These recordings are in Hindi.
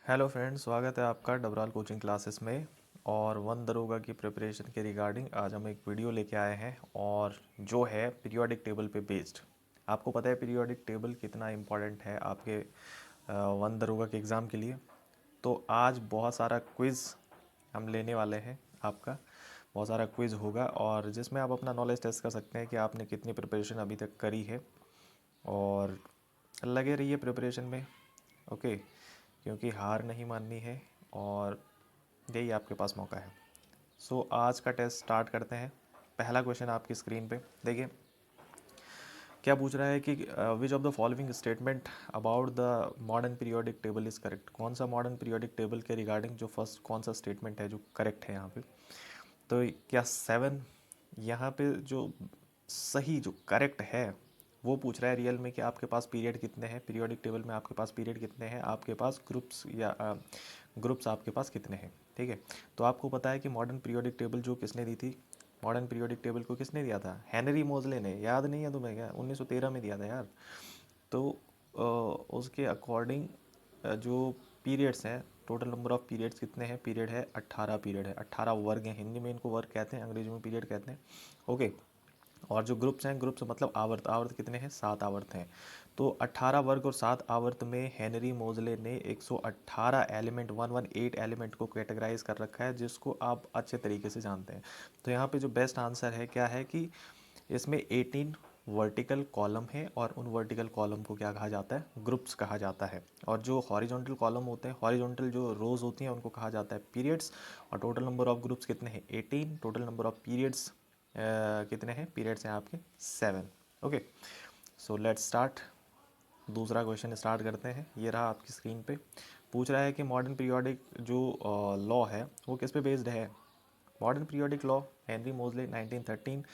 हेलो फ्रेंड्स, स्वागत है आपका डबराल कोचिंग क्लासेस में। और वन दरोगा की प्रिपरेशन के रिगार्डिंग आज हम एक वीडियो लेके आए हैं और जो है पीरियोडिक टेबल पे बेस्ड। आपको पता है पीरियोडिक टेबल कितना इम्पोर्टेंट है आपके वन दरोगा के एग्ज़ाम के लिए। तो आज बहुत सारा क्विज़ हम लेने वाले हैं आपका। बहुत सारा क्विज़ होगा और जिसमें आप अपना नॉलेज टेस्ट कर सकते हैं कि आपने कितनी प्रिपरेशन अभी तक करी है। और लगे रहिए प्रिपरेशन में, ओके, क्योंकि हार नहीं माननी है और यही आपके पास मौका है। सो आज का टेस्ट स्टार्ट करते हैं। पहला क्वेश्चन आपकी स्क्रीन पे देखिए, क्या पूछ रहा है कि विच of the following statement about the modern periodic table is correct. कौन सा मॉडर्न पीरियोडिक टेबल के रिगार्डिंग जो फर्स्ट कौन सा स्टेटमेंट है जो करेक्ट है यहाँ पे। तो क्या 7 यहाँ पे जो सही जो करेक्ट है वो पूछ रहा है रियल में कि आपके पास पीरियड कितने हैं, पीरियोडिक टेबल में आपके पास पीरियड कितने हैं, आपके पास ग्रुप्स या ग्रुप्स आपके पास कितने हैं। ठीक है, तो आपको पता है कि मॉडर्न पीरियोडिक टेबल जो किसने दी थी, मॉडर्न पीरियोडिक टेबल को किसने दिया था, हेनरी मोजले ने। याद नहीं है तुम्हें क्या, 1913 में दिया था यार। तो उसके अकॉर्डिंग जो पीरियड्स हैं, टोटल नंबर ऑफ पीरियड्स कितने हैं, पीरियड है 18 पीरियड है, 18 वर्ग हैं। हिंदी में इनको वर्ग कहते हैं, अंग्रेजी में पीरियड कहते हैं। ओके, और जो ग्रुप्स हैं, ग्रुप्स मतलब आवर्त, आवर्त कितने हैं, 7 आवर्त हैं। तो 18 वर्ग और 7 आवर्त में हेनरी मोजले ने 118 एलिमेंट 118 एलिमेंट को कैटेगराइज कर रखा है, जिसको आप अच्छे तरीके से जानते हैं। तो यहाँ पे जो बेस्ट आंसर है क्या है कि इसमें 18 वर्टिकल कॉलम है और उन वर्टिकल कॉलम को क्या कहा जाता है, ग्रुप्स कहा जाता है। और जो हॉरिजॉन्टल कॉलम होते हैं, हॉरिजॉन्टल जो रोज होती हैं, उनको कहा जाता है पीरियड्स। और टोटल नंबर ऑफ ग्रुप्स कितने हैं, 18। टोटल नंबर ऑफ पीरियड्स कितने हैं, पीरियड्स हैं आपके 7। Okay, so let's start. दूसरा क्वेश्चन स्टार्ट करते हैं। ये रहा आपकी स्क्रीन पे। पूछ रहा है कि मॉडर्न पीरियोडिक जो लॉ है वो किस पे बेस्ड है। मॉडर्न पीरियोडिक लॉ हेनरी मोजले 1913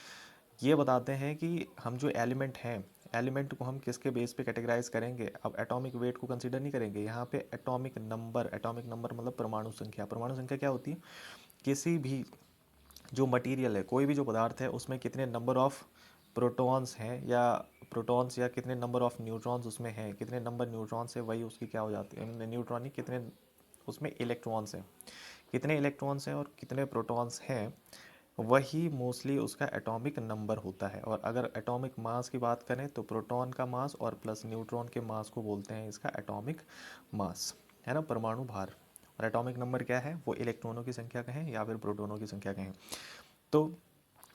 ये बताते हैं कि हम जो एलिमेंट हैं, एलिमेंट को हम किसके बेस पे कैटेगराइज करेंगे। अब एटॉमिक वेट को कंसीडर नहीं करेंगे यहाँ पे, एटॉमिक नंबर। एटॉमिक नंबर मतलब परमाणु संख्या। परमाणु संख्या क्या होती है, किसी भी जो मटेरियल है, कोई भी जो पदार्थ है, उसमें कितने नंबर ऑफ प्रोटॉन्स हैं या प्रोटॉन्स, या कितने नंबर ऑफ न्यूट्रॉन्स उसमें हैं, कितने नंबर न्यूट्रॉन्स है, वही उसकी क्या हो जाती है, न्यूट्रॉन ही, कितने उसमें इलेक्ट्रॉन्स हैं, कितने इलेक्ट्रॉन्स हैं और कितने प्रोटॉन्स हैं, वही मोस्टली उसका एटॉमिक नंबर होता है। और अगर एटॉमिक मास की बात करें तो प्रोटॉन का मास और प्लस न्यूट्रॉन के मास को बोलते हैं इसका एटॉमिक मास, है ना, परमाणु भार। और एटॉमिक नंबर क्या है, वो इलेक्ट्रॉनों की संख्या कहें या फिर प्रोटॉनों की संख्या कहें। तो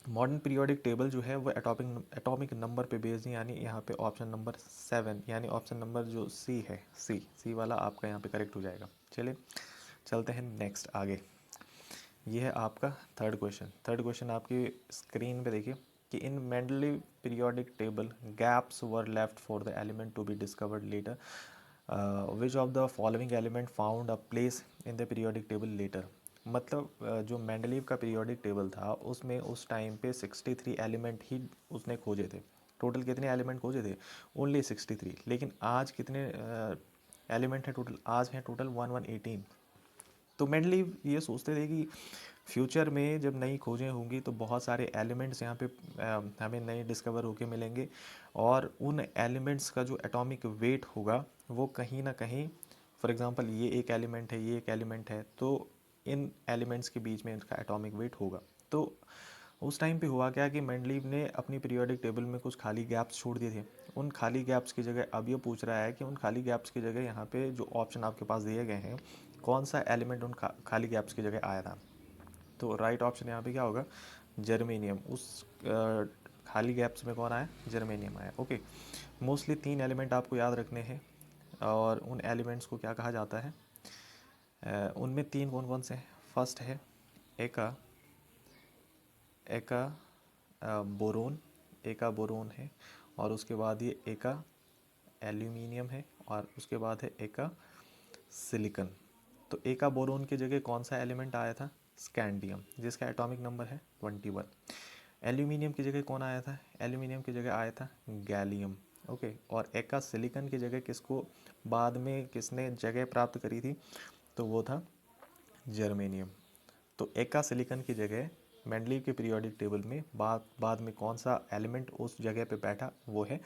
मॉडर्न पीरियोडिक टेबल जो है वो एटॉमिक नंबर पे बेस्ड है, यानी यहाँ पे ऑप्शन नंबर 7, यानी ऑप्शन नंबर जो सी है, सी वाला आपका यहाँ पे करेक्ट हो जाएगा। चलिए चलते हैं नेक्स्ट आगे। ये है आपका थर्ड क्वेश्चन। थर्ड क्वेश्चन आपकी स्क्रीन पे देखिए कि in Mendeleev periodic table gaps were left for the element to be discovered later. Which of the following element found a place in the periodic table later. मतलब जो मेंडलीव का पीरियोडिक टेबल था उसमें उस टाइम पे 63 एलिमेंट ही उसने खोजे थे। टोटल कितने एलिमेंट खोजे थे, ओनली 63। लेकिन आज कितने एलिमेंट हैं टोटल, आज हैं टोटल 1118। तो मेनली ये सोचते थे कि फ्यूचर में जब नई खोजें होंगी तो बहुत सारे एलिमेंट्स यहाँ पे हमें नए डिस्कवर होके मिलेंगे, और उन एलिमेंट्स का जो एटॉमिक वेट होगा वो कहीं ना कहीं, फॉर एग्जांपल ये एक एलिमेंट है, ये एक एलिमेंट है, तो इन एलिमेंट्स के बीच में इनका एटॉमिक वेट होगा। तो उस टाइम पे हुआ क्या कि मेंडलीव ने अपनी पीरियोडिक टेबल में कुछ खाली गैप्स छोड़ दिए थे। उन खाली गैप्स की जगह अब ये पूछ रहा है कि उन खाली गैप्स की जगह यहाँ पे जो ऑप्शन आपके पास दिए गए हैं, कौन सा एलिमेंट उन खाली गैप्स की जगह आया था। तो राइट ऑप्शन यहाँ पे क्या होगा, जर्मेनियम। उस खाली गैप्स में कौन आया, जर्मेनियम आया। ओके, मोस्टली 3 एलिमेंट आपको याद रखने हैं और उन एलिमेंट्स को क्या कहा जाता है। उनमें 3 कौन कौन से हैं। फर्स्ट है एका, एका बोरोन, एका बोरोन है। और उसके बाद ये एका एल्यूमिनियम है और उसके बाद है एका सिलिकन। तो एका बोरोन की जगह कौन सा एलिमेंट आया था, स्कैंडियम, जिसका एटॉमिक नंबर है 21। एल्यूमिनियम की जगह कौन आया था, एल्यूमिनियम की जगह आया था गैलियम। ओके, और एका सिलिकन की जगह किसको बाद में किसने जगह प्राप्त करी थी, तो वो था जर्मेनियम। तो एका सिलिकन की जगह मेंडलीव के पीरियोडिक टेबल में बाद में कौन सा एलिमेंट उस जगह पे बैठा, वो है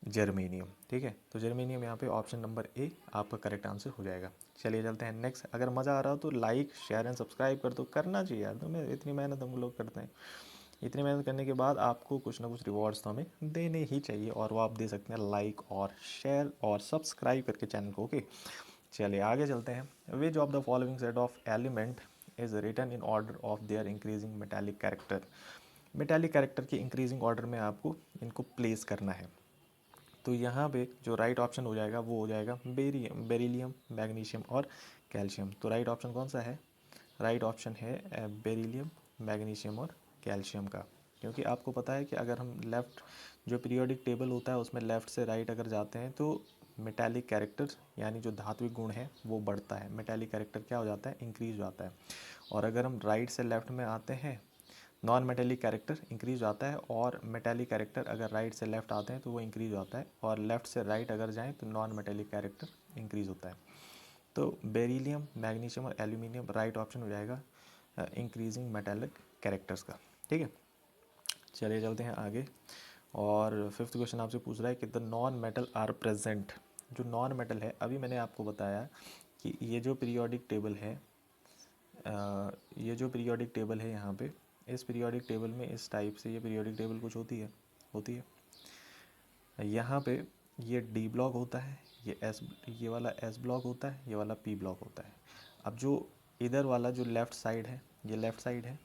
जर्मेनियम। ठीक है, तो जर्मेनियम यहाँ पे ऑप्शन नंबर ए आपका करेक्ट आंसर हो जाएगा। चलिए चलते हैं नेक्स्ट। अगर मज़ा आ रहा हो तो लाइक शेयर एंड सब्सक्राइब कर दो, करना चाहिए यार, तुम्हें इतनी मेहनत हम लोग करते हैं, इतनी मेहनत करने के बाद आपको कुछ ना कुछ रिवॉर्ड्स तो हमें देने ही चाहिए, और वो आप दे सकते हैं लाइक और शेयर और सब्सक्राइब करके चैनल को। ओके, चलिए आगे चलते हैं। Which of the following set of element is written in order of their increasing metallic character. Metallic character के इंक्रीजिंग ऑर्डर में आपको इनको प्लेस करना है। तो यहाँ पे जो राइट ऑप्शन हो जाएगा वो हो जाएगा बेरिलियम, मैग्नीशियम और कैल्शियम। तो राइट ऑप्शन कौन सा है? राइट ऑप्शन है बेरिलियम, मैग्नीशियम और कैल्शियम का। क्योंकि आपको पता है कि अगर हम लेफ़्ट, जो पीरियोडिक टेबल होता है उसमें लेफ़्ट से राइट अगर जाते हैं तो मेटालिक कैरेक्टर यानी जो धात्विक गुण है वो बढ़ता है, मेटालिक कैरेक्टर क्या हो जाता है? इंक्रीज हो जाता है। और अगर हम राइट से लेफ़्ट में आते हैं, नॉन मेटेलिक कैरेक्टर इंक्रीज आता है, और मेटेलिक कैरेक्टर अगर राइट से लेफ़्ट आते हैं तो वो इंक्रीज होता है, और लेफ़्ट से राइट अगर जाएं तो नॉन मेटेलिक कैरेक्टर इंक्रीज होता है। तो बेरिलियम, मैग्नीशियम और एल्यूमिनियम राइट ऑप्शन हो जाएगा इंक्रीजिंग मेटेलिक कैरेक्टर्स का। ठीक है, चलिए चलते हैं आगे। और फिफ्थ क्वेश्चन आपसे पूछ रहा है कि the non metal are present. जो नॉन मेटल है, अभी मैंने आपको बताया कि ये जो पीरियोडिक टेबल है, ये जो पीरियोडिक टेबल है यहाँ पे, इस पीरियोडिक टेबल में इस टाइप से ये पीरियोडिक टेबल कुछ होती है। यहाँ पे ये डी ब्लॉक होता है, ये वाला एस ब्लॉक होता है, ये वाला पी ब्लॉक होता है। अब जो इधर वाला जो लेफ़्ट साइड है, ये लेफ़्ट साइड है,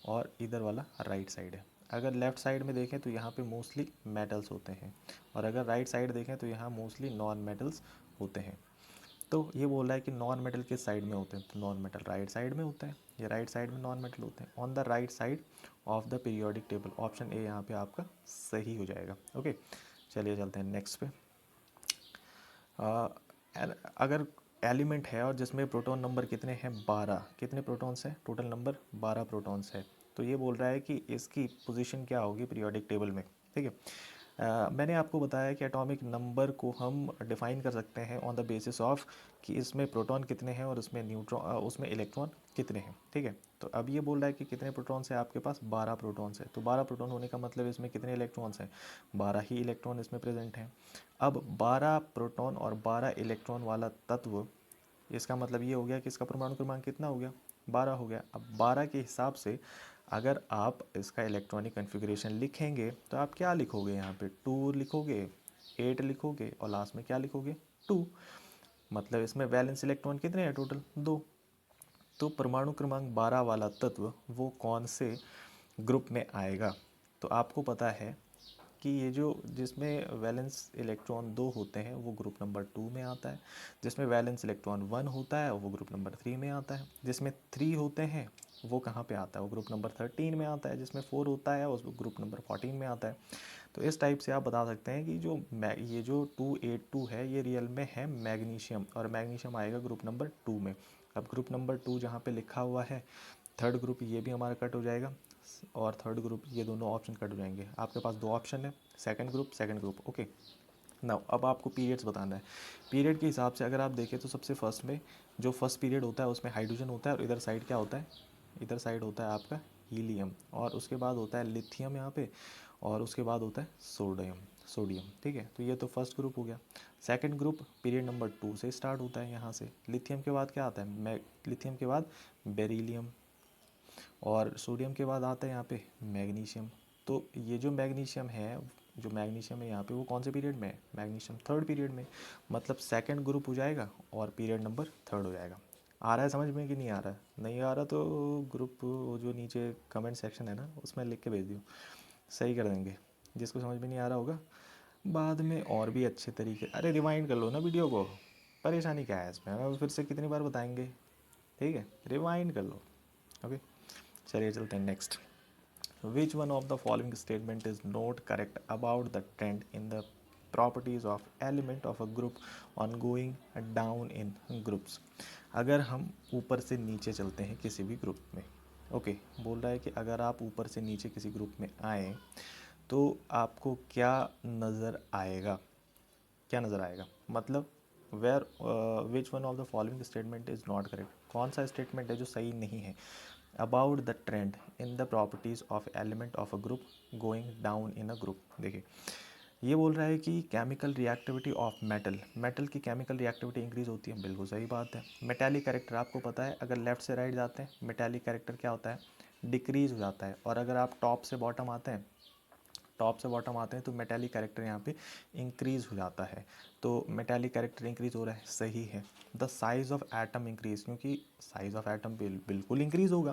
और इधर वाला राइट साइड है। अगर लेफ़्ट साइड में देखें तो यहाँ पे मोस्टली मेटल्स होते हैं, और अगर राइट साइड देखें तो यहाँ मोस्टली नॉन मेटल्स होते हैं। तो ये बोल रहा है कि नॉन मेटल किस साइड में होते हैं? तो नॉन मेटल राइट साइड में होता है, ये राइट साइड में नॉन मेटल होते हैं, on the right side of the periodic table. Option A यहाँ पे आपका सही हो जाएगा। ओके, चलिए चलते हैं नेक्स्ट पे। अगर एलिमेंट है और जिसमें प्रोटॉन नंबर कितने हैं? 12। कितने प्रोटॉन्स हैं? टोटल नंबर 12 प्रोटॉन्स है। तो ये बोल रहा है कि इसकी पोजीशन क्या होगी पीरियोडिक टेबल में। ठीक है, मैंने आपको बताया कि एटॉमिक नंबर को हम डिफ़ाइन कर सकते हैं ऑन द बेसिस ऑफ कि इसमें प्रोटॉन कितने हैं और उसमें उसमें इलेक्ट्रॉन कितने हैं। ठीक है, तो अब ये बोल रहा है कि कितने प्रोटॉन्स हैं आपके पास? 12 प्रोटॉन्स है। तो 12 प्रोटॉन होने का मतलब इसमें कितने इलेक्ट्रॉन्स हैं? 12 ही इलेक्ट्रॉन इसमें प्रेजेंट हैं। अब 12 प्रोटॉन और 12 इलेक्ट्रॉन वाला तत्व, इसका मतलब ये हो गया कि इसका परमाणु क्रमांक कितना हो गया? 12 हो गया। अब 12 के हिसाब से अगर आप इसका इलेक्ट्रॉनिक कन्फिग्रेशन लिखेंगे तो आप क्या लिखोगे? यहाँ पे 2 लिखोगे, 8 लिखोगे, और लास्ट में क्या लिखोगे? 2। मतलब इसमें वैलेंस इलेक्ट्रॉन कितने हैं टोटल? 2। तो परमाणु क्रमांक 12 वाला तत्व वो कौन से ग्रुप में आएगा? तो आपको पता है कि ये जो जिसमें वैलेंस इलेक्ट्रॉन 2 होते हैं वो ग्रुप नंबर 2 में आता है, जिसमें वैलेंस इलेक्ट्रॉन 1 होता है वो ग्रुप नंबर 3 में आता है, जिसमें 3 होते हैं वो कहाँ पे आता है? वो ग्रुप नंबर 13 में आता है, जिसमें 4 होता है उस ग्रुप नंबर 14 में आता है। तो इस टाइप से आप बता सकते हैं कि ये जो 282 है ये रियल में है मैग्नीशियम, और मैग्नीशियम आएगा ग्रुप नंबर 2 में। अब ग्रुप नंबर 2 जहाँ पे लिखा हुआ है, थर्ड ग्रुप ये भी हमारा कट हो जाएगा, और थर्ड ग्रुप, ये दोनों ऑप्शन कट हो जाएंगे। आपके पास 2 ऑप्शन है, सेकंड ग्रुप। ओके, नाउ अब आपको पीरियड्स बताना है। पीरियड के हिसाब से अगर आप देखें तो सबसे फर्स्ट में जो फर्स्ट पीरियड होता है उसमें हाइड्रोजन होता है, और इधर साइड क्या होता है? इधर साइड होता है आपका हीलियम, और उसके बाद होता है लिथियम यहाँ पे, और उसके बाद होता है सोडियम। ठीक है, तो ये तो फर्स्ट ग्रुप हो गया। सेकंड ग्रुप पीरियड नंबर 2 से स्टार्ट होता है, यहाँ से लिथियम के बाद क्या आता है? लिथियम के बाद बेरिलियम, और सोडियम के बाद आता है यहाँ पे मैग्नीशियम। तो ये जो मैग्नीशियम है, यहाँ पे वो कौन से पीरियड में है? मैग्नीशियम थर्ड पीरियड में। मतलब सेकंड ग्रुप हो जाएगा और पीरियड नंबर थर्ड हो जाएगा। आ रहा है समझ में कि नहीं आ रहा है? नहीं आ रहा तो ग्रुप जो नीचे कमेंट सेक्शन है ना उसमें लिख के भेज दियो, सही कर देंगे। जिसको समझ में नहीं आ रहा होगा बाद में और भी अच्छे तरीके, अरे रिवाइंड कर लो ना वीडियो को, परेशानी क्या है इसमें? हमें फिर से कितनी बार बताएंगे? ठीक है, रिवाइंड कर लो। ओके, चलिए चलते हैं next. Which one of the following statement is not correct about the trend in the properties of element of a group on going down in groups. अगर हम ऊपर से नीचे चलते हैं किसी भी ग्रुप में, ओके, बोल रहा है कि अगर आप ऊपर से नीचे किसी ग्रुप में आए तो आपको क्या नज़र आएगा? क्या नज़र आएगा मतलब where which one of the following statement is not correct, कौन सा स्टेटमेंट है जो सही नहीं है? About the trend in the properties of element of a group going down in a group. देखिए, ये बोल रहा है कि chemical reactivity of metal, metal की केमिकल रिएक्टिविटी इंक्रीज होती है, बिल्कुल सही बात है। मेटालिक कैरेक्टर आपको पता है, अगर लेफ्ट से राइट जाते हैं मेटालिक कैरेक्टर क्या होता है, डिक्रीज हो जाता है, और अगर आप टॉप से बॉटम आते हैं, टॉप से बॉटम आते हैं तो मेटालिक कैरेक्टर यहाँ पे इंक्रीज हो जाता है। तो मेटालिक कैरेक्टर इंक्रीज हो रहा है, सही है। The size of atom increase, क्योंकि साइज़ ऑफ एटम बिल्कुल इंक्रीज होगा,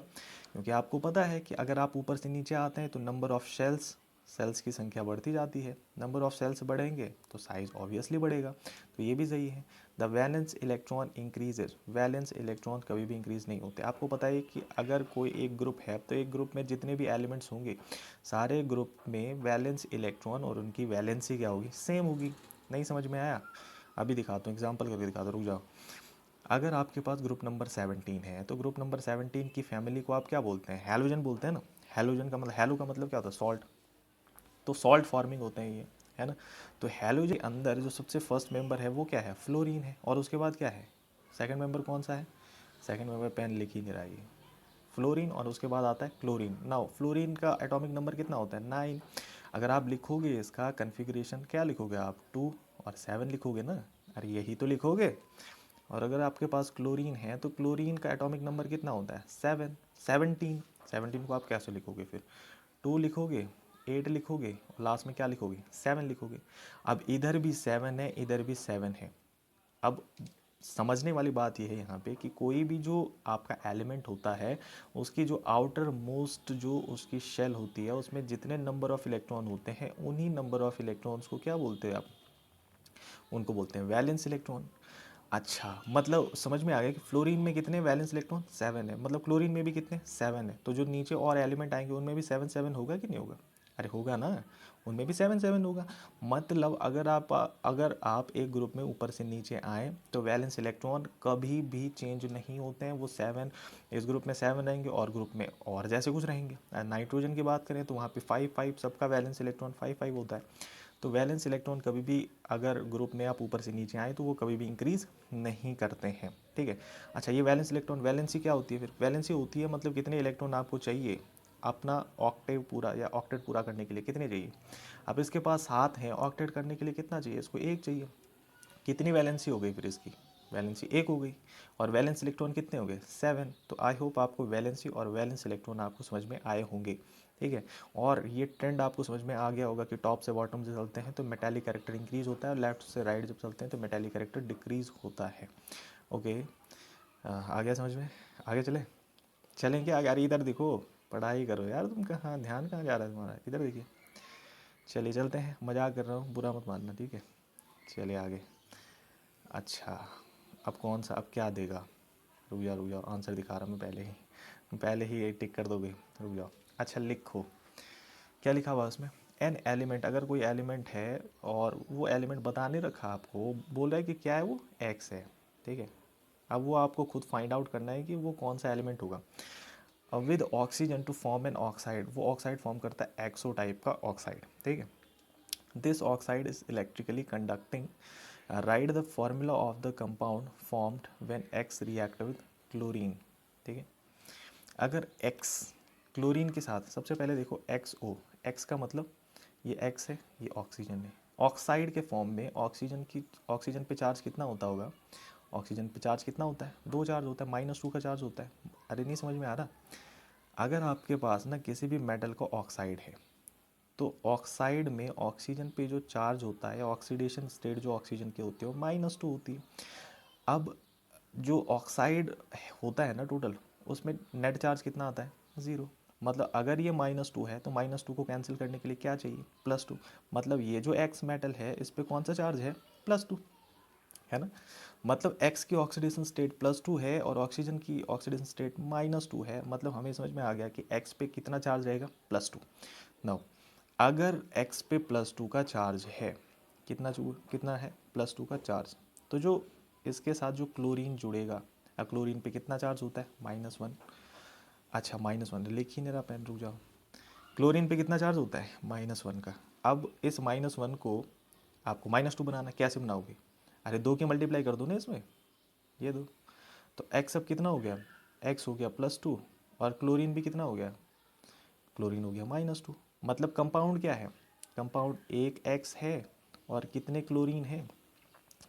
क्योंकि आपको पता है कि अगर आप ऊपर से नीचे आते हैं तो नंबर ऑफ शेल्स, सेल्स की संख्या बढ़ती जाती है, नंबर ऑफ सेल्स बढ़ेंगे तो साइज़ ऑब्वियसली बढ़ेगा, तो ये भी सही है। The valence electron increases, valence electron कभी भी इंक्रीज नहीं होते। आपको पता है कि अगर कोई एक ग्रुप है तो एक ग्रुप में जितने भी एलिमेंट्स होंगे सारे ग्रुप में वैलेंस इलेक्ट्रॉन और उनकी वैलेंसी क्या होगी, सेम होगी। नहीं समझ में आया? अभी दिखाता हूँ, एग्जाम्पल करके दिखाता हूँ, रुक जाओ। अगर आपके पास ग्रुप नंबर 17 है तो ग्रुप नंबर 17 की फैमिली को आप क्या बोलते हैं, हैलोजन बोलते हैं ना। हैलोजन का मतलब, हैलो का मतलब क्या होता है, सॉल्ट, तो सॉल्ट फॉर्मिंग होते हैं ये, है ना। तो हैलोजन के अंदर जो सबसे फर्स्ट मेंबर है वो क्या है, फ्लोरीन है, और उसके बाद क्या है, सेकंड मेंबर कौन सा है, सेकंड मेंबर पेन लिख ही नहीं रहा है ये, फ्लोरीन, और उसके बाद आता है क्लोरीन। नाउ फ्लोरीन का एटॉमिक नंबर कितना होता है, 9। अगर आप लिखोगे इसका कन्फिग्रेशन, क्या लिखोगे आप, 2 और 7 लिखोगे ना, अरे यही तो लिखोगे। और अगर आपके पास क्लोरीन है तो क्लोरीन का एटॉमिक नंबर कितना होता है, 7, 17। 17 को आप कैसे लिखोगे फिर, 2 लिखोगे, 8 लिखोगे, और लास्ट में क्या लिखोगे, 7 लिखोगे। अब इधर भी 7 है, इधर भी 7 है। अब समझने वाली बात यह है यहाँ पे कि कोई भी जो आपका एलिमेंट होता है उसकी जो आउटर मोस्ट जो उसकी शेल होती है उसमें जितने नंबर ऑफ इलेक्ट्रॉन होते हैं उन्हीं नंबर ऑफ इलेक्ट्रॉन्स को क्या बोलते हैं आप, उनको बोलते हैं वैलेंस इलेक्ट्रॉन। अच्छा, मतलब समझ में आ गया कि फ्लोरीन में कितने वैलेंस इलेक्ट्रॉन, 7 है, मतलब क्लोरीन में भी कितने, 7 है। तो जो नीचे और एलिमेंट आएंगे उनमें भी 7 7 होगा कि नहीं होगा, अरे होगा ना, उनमें भी 7 7 होगा। मतलब अगर आप एक ग्रुप में ऊपर से नीचे आए तो वैलेंस इलेक्ट्रॉन कभी भी चेंज नहीं होते हैं, वो 7, इस ग्रुप में 7 रहेंगे और ग्रुप में और जैसे कुछ रहेंगे। नाइट्रोजन की बात करें तो वहाँ पे 5 5, सबका वैलेंस इलेक्ट्रॉन 5 5 होता है। तो वैलेंस इलेक्ट्रॉन कभी भी अगर ग्रुप में आप ऊपर से नीचे आए तो वो कभी भी इंक्रीज नहीं करते हैं, ठीक है। अच्छा, ये वैलेंस इलेक्ट्रॉन, वैलेंसी क्या होती है फिर, वैलेंसी होती है मतलब कितने इलेक्ट्रॉन आपको चाहिए अपना ऑक्टेव पूरा या ऑक्टेट पूरा करने के लिए, कितने चाहिए। अब इसके पास 7 हैं, ऑक्टेट करने के लिए कितना चाहिए, इसको 1 चाहिए। कितनी वैलेंसी हो गई फिर इसकी, वैलेंसी 1 हो गई, और वैलेंस इलेक्ट्रॉन कितने हो गए, 7। तो आई होप आपको वैलेंसी और वैलेंस इलेक्ट्रॉन आपको समझ में आए होंगे, ठीक है। और ये ट्रेंड आपको समझ में आ गया होगा कि टॉप से बॉटम से चलते हैं तो मेटालिक कैरेक्टर इंक्रीज होता है, और लेफ्ट से राइट जब चलते हैं तो मेटालिक कैरेक्टर डिक्रीज होता है। ओके, आ गया समझ में, आगे चले, चलें क्या यार, इधर देखो, पढ़ाई करो यार, तुम कहाँ, ध्यान कहाँ जा रहा है तुम्हारा, इधर देखिए। चलिए चलते हैं, मजाक कर रहा हूँ, बुरा मत मानना, ठीक है। चलिए आगे। अच्छा, अब कौन सा, अब क्या देगा, रुक जाओ, आंसर दिखा रहा हूँ मैं पहले ही एक टिक कर दोगे, रुक जाओ। अच्छा लिखो, क्या लिखा हुआ उसमें, एन एलिमेंट, अगर कोई एलिमेंट है और वो एलिमेंट बता नहीं रखा आपको, बोल रहा है कि क्या है वो, एक्स है, ठीक है। अब वो आपको खुद फाइंड आउट करना है कि वो कौन सा एलिमेंट होगा। With oxygen to form an oxide, वो ऑक्साइड फॉर्म करता है एक्सो टाइप का ऑक्साइड, ठीक है। This oxide is electrically conducting, write the formula of the compound formed when X react with chlorine, ठीक है। अगर एक्स क्लोरीन के साथ, सबसे पहले देखो एक्स ओ, एक्स का मतलब ये एक्स है, ये ऑक्सीजन है, ऑक्साइड के फॉर्म में ऑक्सीजन पे चार्ज कितना होता होगा, ऑक्सीजन पे चार्ज कितना होता है, 2 चार्ज होता है, -2 का चार्ज होता है। अरे नहीं समझ में आ रहा, अगर आपके पास ना किसी भी मेटल का ऑक्साइड है तो ऑक्साइड में ऑक्सीजन पे जो चार्ज होता है, ऑक्सीडेशन स्टेट जो ऑक्सीजन की होती है वो -2 होती है। अब जो ऑक्साइड होता है ना टोटल, उसमें नेट चार्ज कितना आता है, 0। मतलब अगर ये -2 है तो -2 को कैंसिल करने के लिए क्या चाहिए, +2। मतलब ये जो एक्स मेटल है इस पर कौन सा चार्ज है, +2, है ना। मतलब एक्स की ऑक्सीडेशन स्टेट +2 है और ऑक्सीजन की ऑक्सीडेशन स्टेट -2 है, मतलब हमें समझ में आ गया कि एक्स पे कितना चार्ज रहेगा, +2। नाउ अगर x पे +2 का चार्ज है, कितना है, +2 का चार्ज, तो जो इसके साथ जो क्लोरीन जुड़ेगा, क्लोरीन पे कितना चार्ज होता है, -1। अच्छा -1 लिख ही नहीं रहा पेन, रुक जाओ। क्लोरीन पे कितना चार्ज होता है, -1 का। अब इस -1 को आपको -2 बनाना है, कैसे बनाओगे, अरे 2 की मल्टीप्लाई कर दो ना इसमें, ये दो। तो x अब कितना हो गया, x हो गया +2, और क्लोरीन भी कितना हो गया, क्लोरीन हो गया -2। मतलब कंपाउंड क्या है, कंपाउंड एक X है और कितने क्लोरीन है,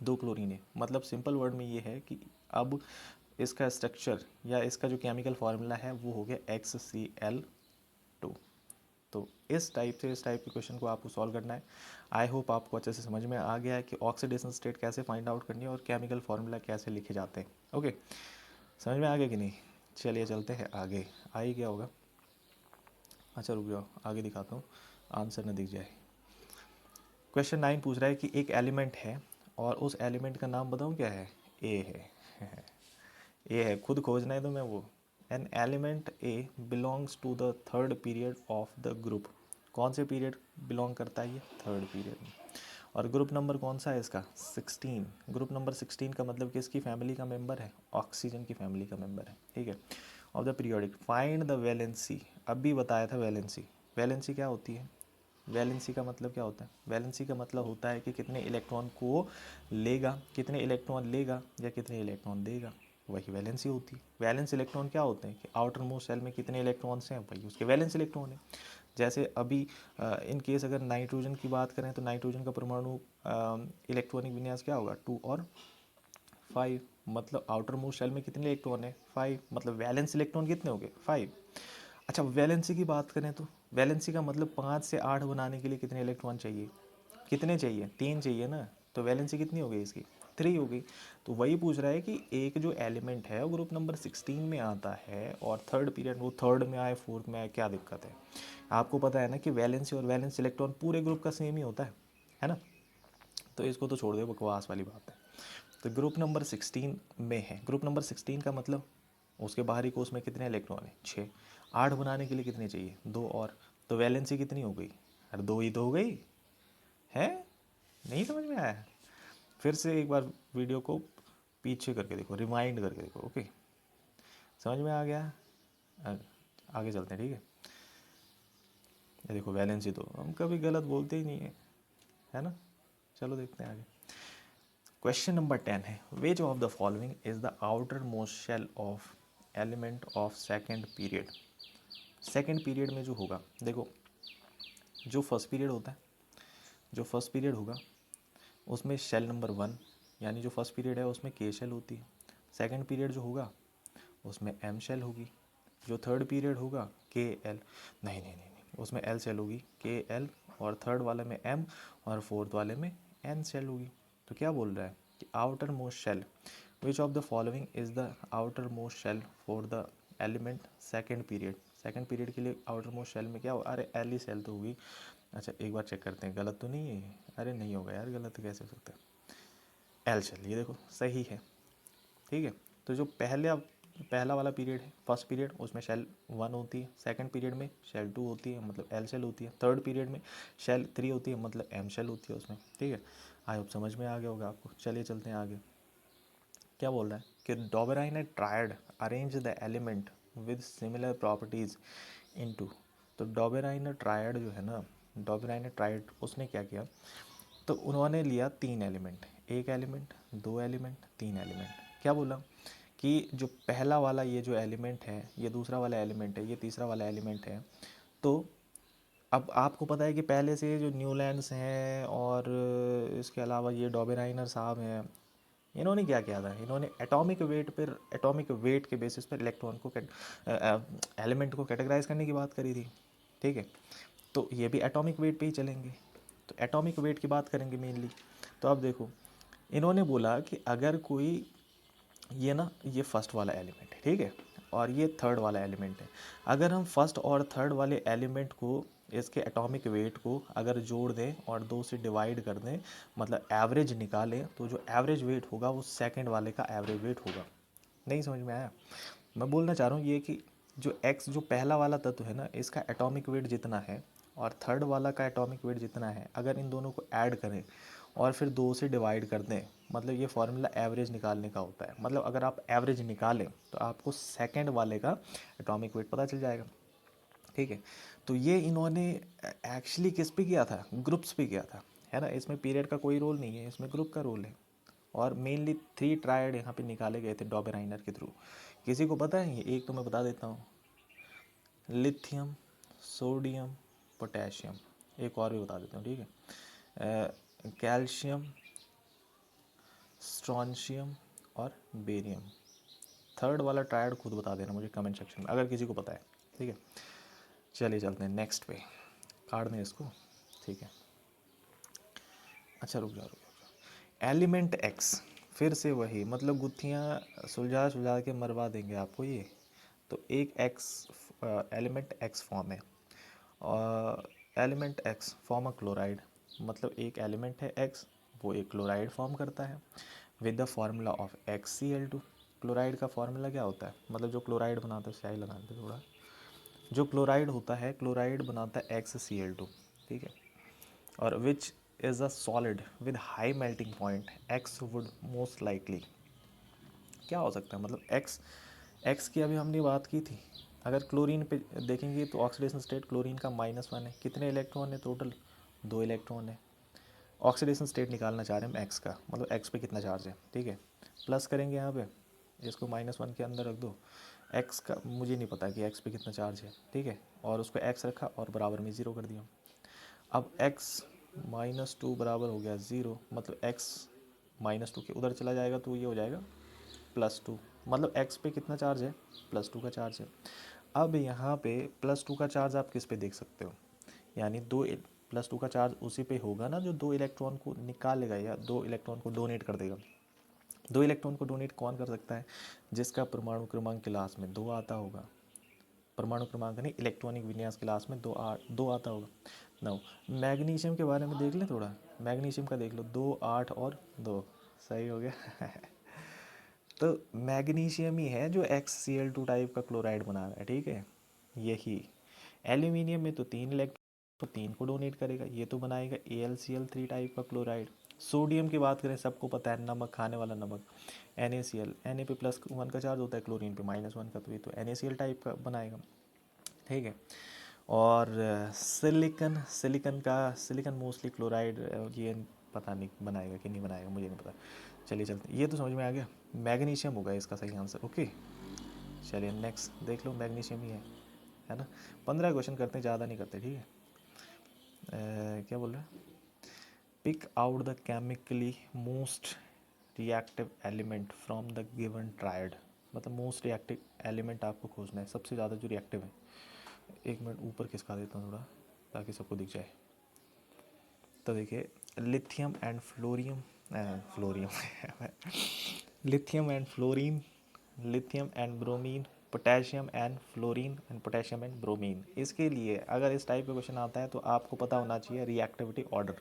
2 क्लोरीन है। मतलब सिंपल वर्ड में ये है कि अब इसका स्ट्रक्चर या इसका जो केमिकल फार्मूला है वो हो गया XCl2। तो इस टाइप के क्वेश्चन को आपको सॉल्व करना है। आई होप आपको अच्छे से समझ में आ गया है कि ऑक्सीडेशन स्टेट कैसे फाइंड आउट करनी है और केमिकल फार्मूला कैसे लिखे जाते हैं। ओके, समझ में आ गया कि नहीं? चलिए चलते हैं आगे। आ ही गया होगा। अच्छा रुक जाओ, आगे दिखाता हूँ, आंसर न दिख जाए। क्वेश्चन 9 पूछ रहा है कि एक एलिमेंट है और उस एलिमेंट का नाम बताऊँ क्या है? ए है। ए है, खुद खोजना है तो मैं वो। An element A belongs to the third period of the group. कौन से पीरियड बिलोंग करता है ये? थर्ड पीरियड में। और ग्रुप नंबर कौन सा है इसका? 16। ग्रुप नंबर 16 का मतलब कि इसकी फैमिली का मेंबर है, ऑक्सीजन की फैमिली का मेंबर है, ठीक है। Of the periodic find the valency. अब भी बताया था वैलेंसी। वैलेंसी क्या होती है? वैलेंसी का मतलब क्या होता है? वैलेंसी का मतलब होता है कि कितने इलेक्ट्रॉन को लेगा, कितने इलेक्ट्रॉन लेगा या कितने इलेक्ट्रॉन देगा, वही वैलेंसी होती है। वैलेंस इलेक्ट्रॉन क्या होते हैं कि आउटर मोस्ट शेल में कितने इलेक्ट्रॉन्स हैं, वही उसके वैलेंस इलेक्ट्रॉन है। जैसे अभी इन केस अगर नाइट्रोजन की बात करें तो नाइट्रोजन का परमाणु इलेक्ट्रॉनिक विन्यास क्या होगा? 2 और 5। मतलब आउटर मोस्ट शेल में कितने इलेक्ट्रॉन है? 5। मतलब वैलेंस इलेक्ट्रॉन कितने हो गए? 5। अच्छा, वैलेंसी की बात करें तो वैलेंसी का मतलब 5 से 8 बनाने के लिए कितने इलेक्ट्रॉन चाहिए? कितने चाहिए? 3 चाहिए ना। तो वैलेंसी कितनी हो गई इसकी? 3 हो गई। तो वही पूछ रहा है कि एक जो एलिमेंट है वो ग्रुप नंबर 16 में आता है और थर्ड पीरियड, वो थर्ड में आए, फोर्थ में आए, क्या दिक्कत है? आपको पता है ना कि वैलेंसी और वैलेंस इलेक्ट्रॉन पूरे ग्रुप का सेम ही होता है ना। तो इसको तो छोड़ दे, बकवास वाली बात है। तो ग्रुप नंबर 16 में है। ग्रुप नंबर 16 का मतलब उसके बाहरी कोष में कितने इलेक्ट्रॉन है? 6। 8 बनाने के लिए कितने चाहिए? 2 और। तो वैलेंसी कितनी हो गई? अरे 2 ही तो हो गई है। नहीं समझ में आया? फिर से एक बार वीडियो को पीछे करके देखो, रिमाइंड करके देखो। ओके, समझ में आ गया? आगे चलते हैं, ठीक है। ये देखो वैलेंसी, तो हम कभी गलत बोलते ही नहीं है ना। चलो देखते हैं आगे। क्वेश्चन नंबर 10 है, which of the following is the outer most shell of element of second period. Second period में जो होगा, देखो जो फर्स्ट पीरियड होता है, जो फर्स्ट पीरियड होगा उसमें शेल नंबर 1, यानी जो फर्स्ट पीरियड है उसमें के शेल होती है। सेकेंड पीरियड जो होगा उसमें एम शेल होगी। जो थर्ड पीरियड होगा के एल, नहीं, उसमें एल शेल होगी, के एल, और थर्ड वाले में एम, और फोर्थ वाले में एन शेल होगी। तो क्या बोल रहा है कि outer most shell, which of the following is the outer most shell for the element second period. Second period के लिए आउटर मोस्ट शेल में क्या हो? अरे एल ही शेल तो होगी। अच्छा एक बार चेक करते हैं, गलत तो नहीं है? अरे नहीं होगा यार, गलत कैसे हो सकता है? एल शेल, ये देखो सही है, ठीक है। तो जो पहला वाला पीरियड है, फर्स्ट पीरियड, उसमें शेल 1 होती है। सेकंड पीरियड में शेल 2 होती है, मतलब एल शेल होती है। थर्ड पीरियड में शेल 3 होती है, मतलब एम शेल होती है उसमें, ठीक है। आई होप समझ में आ गया होगा आपको। चलिए चलते हैं आगे। क्या बोल रहा है कि Dobereiner triad arrange the element with similar properties into. तो डॉबराइन ट्रायड जो है ना, डॉबराइन ट्रायड उसने क्या किया? तो उन्होंने लिया 3 एलिमेंट, एक एलिमेंट, 2 एलिमेंट, 3 एलिमेंट। क्या बोला कि जो पहला वाला ये जो एलिमेंट है, ये दूसरा वाला एलिमेंट है, ये तीसरा वाला एलिमेंट है। तो अब आपको पता है कि पहले से जो न्यूलैंड्स हैं और इसके अलावा ये डॉबेराइनर साहब हैं, इन्होंने क्या किया था? इन्होंने एटॉमिक वेट के बेसिस पर इलेक्ट्रॉन को एलिमेंट को कैटेगराइज करने की बात करी थी, ठीक है। तो ये भी एटॉमिक वेट पे ही चलेंगे। तो एटॉमिक वेट की बात करेंगे मेनली। तो अब देखो, इन्होंने बोला कि अगर कोई ये फर्स्ट वाला एलिमेंट है, ठीक है, और ये थर्ड वाला एलिमेंट है। अगर हम फर्स्ट और थर्ड वाले एलिमेंट को, इसके एटॉमिक वेट को अगर जोड़ दें और 2 से डिवाइड कर दें, मतलब एवरेज निकालें, तो जो एवरेज वेट होगा वो सेकंड वाले का एवरेज वेट होगा। नहीं समझ में आया? मैं बोलना चाह रहा हूँ ये कि जो एक्स, जो पहला वाला तत्व है ना, इसका एटॉमिक वेट जितना है और थर्ड वाला का एटॉमिक वेट जितना है, अगर इन दोनों को ऐड करें और फिर 2 से डिवाइड कर दें, मतलब ये फॉर्मूला एवरेज निकालने का होता है। मतलब अगर आप एवरेज निकालें तो आपको सेकंड वाले का एटॉमिक वेट पता चल जाएगा, ठीक है। तो ये इन्होंने एक्चुअली किस पे किया था? ग्रुप्स पे किया था, है ना। इसमें पीरियड का कोई रोल नहीं है, इसमें ग्रुप का रोल है। और मेनली 3 ट्रायड यहाँ पे निकाले गए थे डॉबेराइनर के थ्रू। किसी को पता है? ये एक तो मैं बता देता हूँ, लिथियम, सोडियम, पोटेशियम। एक और भी बता देता हूँ, ठीक है। कैल्शियम, स्ट्रॉन्शियम और बेरियम। थर्ड वाला ट्रायड खुद बता देना मुझे कमेंट सेक्शन में अगर किसी को पता है, ठीक है। चलिए चलते हैं नेक्स्ट पे, काट दें इसको, ठीक है। अच्छा रुक जाओ। एलिमेंट एक्स, फिर से वही, मतलब गुत्थियाँ सुलझा सुलझा के मरवा देंगे आपको ये। तो एक एक्स, एलिमेंट एक्स फॉर्म है, और element x form a chloride, मतलब एक एलिमेंट है एक्स, वो एक क्लोराइड फॉर्म करता है with the formula of XCl2। Chloride का फार्मूला क्या होता है, मतलब जो क्लोराइड बनाता है, स्याही लगाते हैं थोड़ा, जो क्लोराइड होता है, क्लोराइड बनाता है XCl2, ठीक है। और which is a solid with high melting point, x would most likely, क्या हो सकता है, मतलब एक्स की अभी हमने बात की थी। अगर क्लोरीन पे देखेंगे तो ऑक्सीडेशन स्टेट क्लोरीन का -1 है, कितने इलेक्ट्रॉन है टोटल, 2 इलेक्ट्रॉन है। ऑक्सीडेशन स्टेट निकालना चाह रहे हैं हम एक्स का, मतलब एक्स पे कितना चार्ज है, ठीक है। प्लस करेंगे यहाँ पे, इसको -1 के अंदर रख दो, एक्स का मुझे नहीं पता कि एक्स पे कितना चार्ज है, ठीक है। और उसको एक्स रखा और बराबर में 0 कर दिया। अब एक्स -2 बराबर हो गया 0, मतलब एक्स -2 के उधर चला जाएगा तो ये हो जाएगा +2, मतलब एक्स पे कितना चार्ज है, +2 का चार्ज है। अब यहाँ पे +2 का चार्ज आप किस पे देख सकते हो, यानी +2 का चार्ज उसी पे होगा ना जो 2 इलेक्ट्रॉन को निकालेगा या 2 इलेक्ट्रॉन को डोनेट कर देगा। 2 इलेक्ट्रॉन को डोनेट कौन कर सकता है, जिसका परमाणु क्रमांक क्लास में 2 आता होगा, परमाणु क्रमांक नहीं, इलेक्ट्रॉनिक विन्यास क्लास में 2 आता होगा। नाउ मैग्नीशियम के बारे में देख लें थोड़ा, मैग्नीशियम का देख लो, 2, 8 और 2, सही हो गया। तो मैग्नीशियम ही है जो XCl2 टाइप का क्लोराइड बना रहा है, ठीक है। यही एल्यूमिनियम में तो 3 इलेक्ट्रॉन, तो 3 को डोनेट करेगा, ये तो बनाएगा AlCl3 टाइप का क्लोराइड। सोडियम की बात करें, सबको पता है, नमक, खाने वाला नमक, NaCl, Na पे +1 का चार्ज होता है, क्लोरीन पे -1 का, तो ये तो NaCl टाइप का बनाएगा, ठीक है। और सिलिकन मोस्टली क्लोराइड, ये पता नहीं बनाएगा कि नहीं बनाएगा, मुझे नहीं पता। चलिए चलते, ये तो समझ में आ गया, मैग्नीशियम होगा इसका सही आंसर, ओके। चलिए नेक्स्ट देख लो, मैग्नीशियम ही है ना। 15 क्वेश्चन करते हैं, ज़्यादा नहीं करते, ठीक है। क्या बोल रहे हैं, pick out the chemically most reactive element from the given triad, मतलब मोस्ट रिएक्टिव एलिमेंट आपको खोजना है, सबसे ज़्यादा जो रिएक्टिव है। एक मिनट ऊपर खिसका देता हूँ थोड़ा ताकि सबको दिख जाए। तो देखिए, lithium and fluorium, fluorium lithium and fluorine, lithium and bromine, potassium and fluorine and potassium and bromine. इसके लिए अगर इस टाइप का क्वेश्चन आता है तो आपको पता होना चाहिए रिएक्टिविटी ऑर्डर,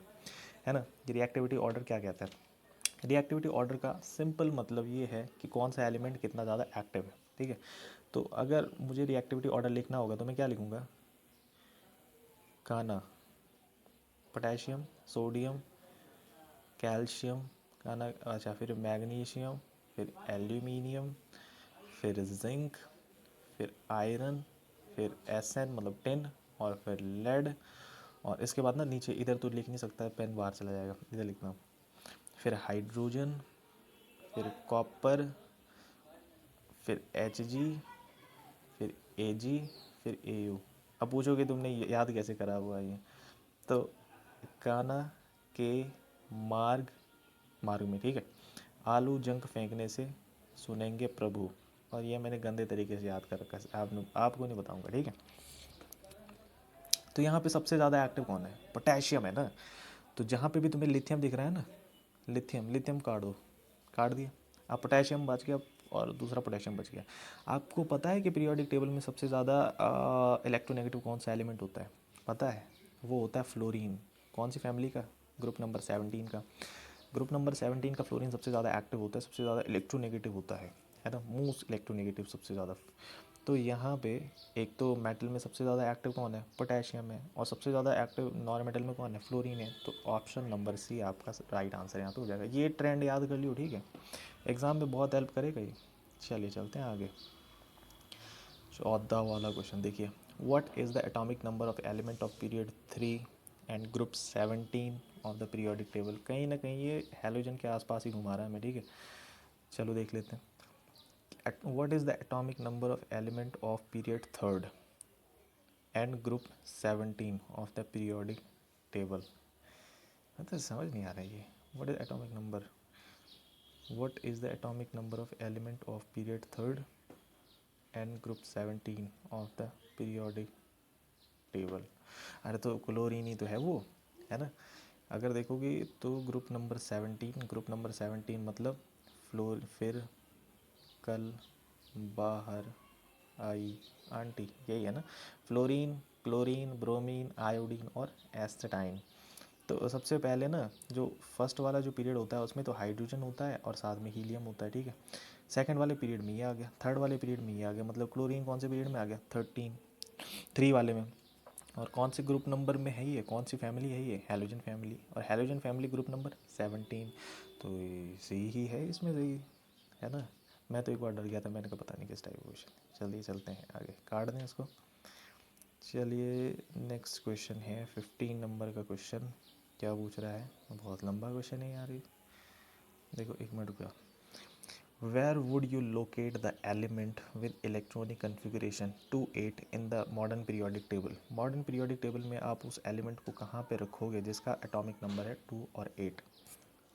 है ना। रिएक्टिविटी ऑर्डर क्या कहता है, रिएक्टिविटी ऑर्डर का सिंपल मतलब ये है कि कौन सा एलिमेंट कितना ज़्यादा एक्टिव है, ठीक है। तो अगर मुझे रिएक्टिविटी ऑर्डर लिखना होगा तो मैं क्या लिखूँगा, काना, पोटेशियम, सोडियम, कैल्शियम, काना, अच्छा, फिर मैग्नीशियम, फिर एल्यूमिनियम, फिर जिंक, फिर आयरन, फिर SN मतलब टिन, और फिर लेड। और इसके बाद ना नीचे, इधर तो लिख नहीं सकता है, पेन बाहर चला जाएगा, इधर लिखना, फिर हाइड्रोजन, फिर कॉपर, फिर Hg, फिर Ag, फिर Au। अब पूछोगे तुमने याद कैसे करा हुआ ये, तो काना के मार्ग, मार्ग में, ठीक है, आलू जंक फेंकने से सुनेंगे प्रभु। और ये मैंने गंदे तरीके से याद कर रखा है, आपको नहीं बताऊंगा, ठीक है। तो यहाँ पे सबसे ज़्यादा एक्टिव कौन है, पोटेशियम है ना। तो जहाँ पे भी तुम्हें लिथियम दिख रहा है ना, लिथियम काट दो, काट दिया, अब पोटेशियम बच गया और दूसरा पोटेशियम बच गया। आपको पता है कि पीरियोडिक टेबल में सबसे ज़्यादा इलेक्ट्रोनेगेटिव कौन सा एलिमेंट होता है, पता है, वो होता है फ्लोरीन। कौन सी फैमिली का, ग्रुप नंबर 17 का। ग्रुप नंबर 17 का फ्लोरीन सबसे ज़्यादा एक्टिव होता है, सबसे ज़्यादा इलेक्ट्रोनेगेटिव होता है ना, मोस्ट इलेक्ट्रोनेगेटिव सबसे ज़्यादा। तो यहाँ पे एक तो मेटल में सबसे ज़्यादा एक्टिव कौन है, पोटेशियम है, और सबसे ज़्यादा एक्टिव नॉन मेटल में कौन है, फ्लोरीन है। तो ऑप्शन नंबर C आपका राइट आंसर यहाँ पे हो जाएगा। ये ट्रेंड याद कर लियो, ठीक है, एग्ज़ाम में बहुत हेल्प करेगा ये। चलिए चलते हैं आगे, 14 वाला क्वेश्चन देखिए, what is the atomic number of element of period 3 and group 17 of the periodic table. कहीं ना कहीं ये हेलोजन के आसपास ही घुमा रहा है मैं, ठीक है। चलो देख लेते हैं, what is the atomic number of element of period 3rd and group 17 of the periodic table, मतलब समझ नहीं आ रहा है ये। What is atomic number, what is the atomic number of element of period third and group 17 of the periodic table. अरे तो क्लोरीन ही तो है वो, है ना। अगर देखोगे तो ग्रुप नंबर 17, ग्रुप नंबर 17 मतलब फ्लोर, फिर कल बाहर आई आंटी, यही है ना। फ्लोरीन, क्लोरीन, ब्रोमीन, आयोडीन और एस्टेटाइन। तो सबसे पहले ना जो फर्स्ट वाला जो पीरियड होता है उसमें तो हाइड्रोजन होता है और साथ में हीलियम होता है, ठीक है। सेकंड वाले पीरियड में ये आ गया, थर्ड वाले पीरियड में ये आ गया, मतलब क्लोरीन कौन से पीरियड में आ गया, 3 वाले में। और कौन से ग्रुप नंबर में है ये, कौन सी फैमिली है ये, हैलोजन फैमिली, और हैलोजन फैमिली ग्रुप नंबर 17। तो ये सही ही है, इसमें सही है ना। मैं तो एक बार डर गया था, मैंने कहा पता नहीं किस टाइप का क्वेश्चन। चलिए चलते हैं आगे, काट दें इसको। चलिए नेक्स्ट क्वेश्चन है 15 नंबर का क्वेश्चन। क्या पूछ रहा है, बहुत लंबा क्वेश्चन है यार ये। देखो एक मिनट रुका। Where would you locate the element with electronic configuration 2,8 in the modern periodic table? Modern periodic table में आप उस एलिमेंट को कहाँ पे रखोगे जिसका एटॉमिक नंबर है 2 और 8।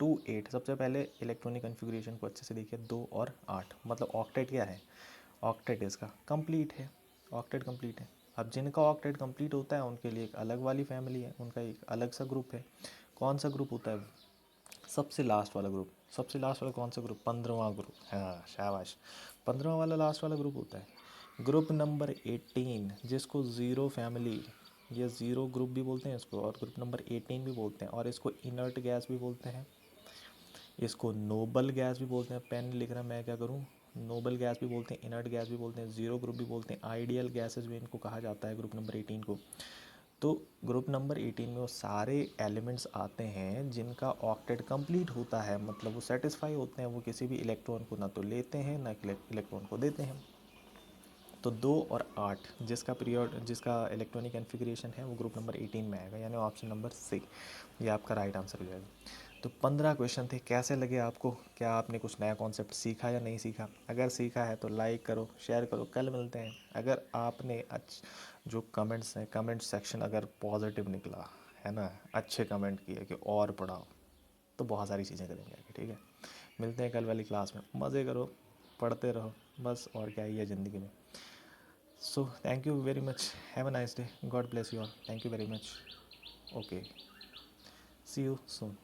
2, 8, सबसे पहले इलेक्ट्रॉनिक कन्फिगरेशन को अच्छे से देखिए। 2 और 8 मतलब ऑक्टेट क्या है, ऑक्टेट इसका कंप्लीट है, ऑक्टेट कंप्लीट है। अब जिनका ऑक्टेट कंप्लीट होता है उनके लिए एक अलग वाली फैमिली है, उनका एक अलग सा ग्रुप है। कौन सा ग्रुप होता है, सबसे लास्ट वाला ग्रुप। सबसे लास्ट वाला कौन सा ग्रुप, 15वां ग्रुप, हाँ शाबाश, 15वां वाला लास्ट वाला ग्रुप होता है। ग्रुप नंबर 18 जिसको ज़ीरो फैमिली या ज़ीरो ग्रुप भी बोलते हैं इसको, और ग्रुप नंबर 18 भी बोलते हैं, और इसको इनर्ट गैस भी बोलते हैं, इसको नोबल गैस भी बोलते हैं। पेन लिख रहा मैं क्या करूँ, नोबल गैस भी बोलते हैं, इनर्ट गैस भी बोलते हैं, ज़ीरो ग्रुप भी बोलते हैं, आइडियल गैसेज भी इनको कहा जाता है ग्रुप नंबर 18 को। तो ग्रुप नंबर 18 में वो सारे एलिमेंट्स आते हैं जिनका ऑक्टेट कंप्लीट होता है, मतलब वो सेटिस्फाई होते हैं, वो किसी भी इलेक्ट्रॉन को ना तो लेते हैं ना इलेक्ट्रॉन को देते हैं। तो 2 और 8 जिसका पीरियड, जिसका इलेक्ट्रॉनिक कॉन्फ़िगरेशन है वो ग्रुप नंबर 18 में आएगा, यानी ऑप्शन नंबर सी ये आपका राइट आंसर हो जाएगा। तो 15 क्वेश्चन थे, कैसे लगे आपको, क्या आपने कुछ नया कॉन्सेप्ट सीखा या नहीं सीखा। अगर सीखा है तो लाइक करो, शेयर करो, कल मिलते हैं। अगर आपने जो कमेंट्स हैं, कमेंट सेक्शन अगर पॉजिटिव निकला है ना, अच्छे कमेंट किए कि और पढ़ाओ, तो बहुत सारी चीज़ें करेंगे आगे, ठीक है। मिलते हैं कल वाली क्लास में, मज़े करो, पढ़ते रहो बस, और क्या ही है ज़िंदगी में। So thank you very much. Have a nice day. God bless you all. Thank you very much. Okay. See you soon.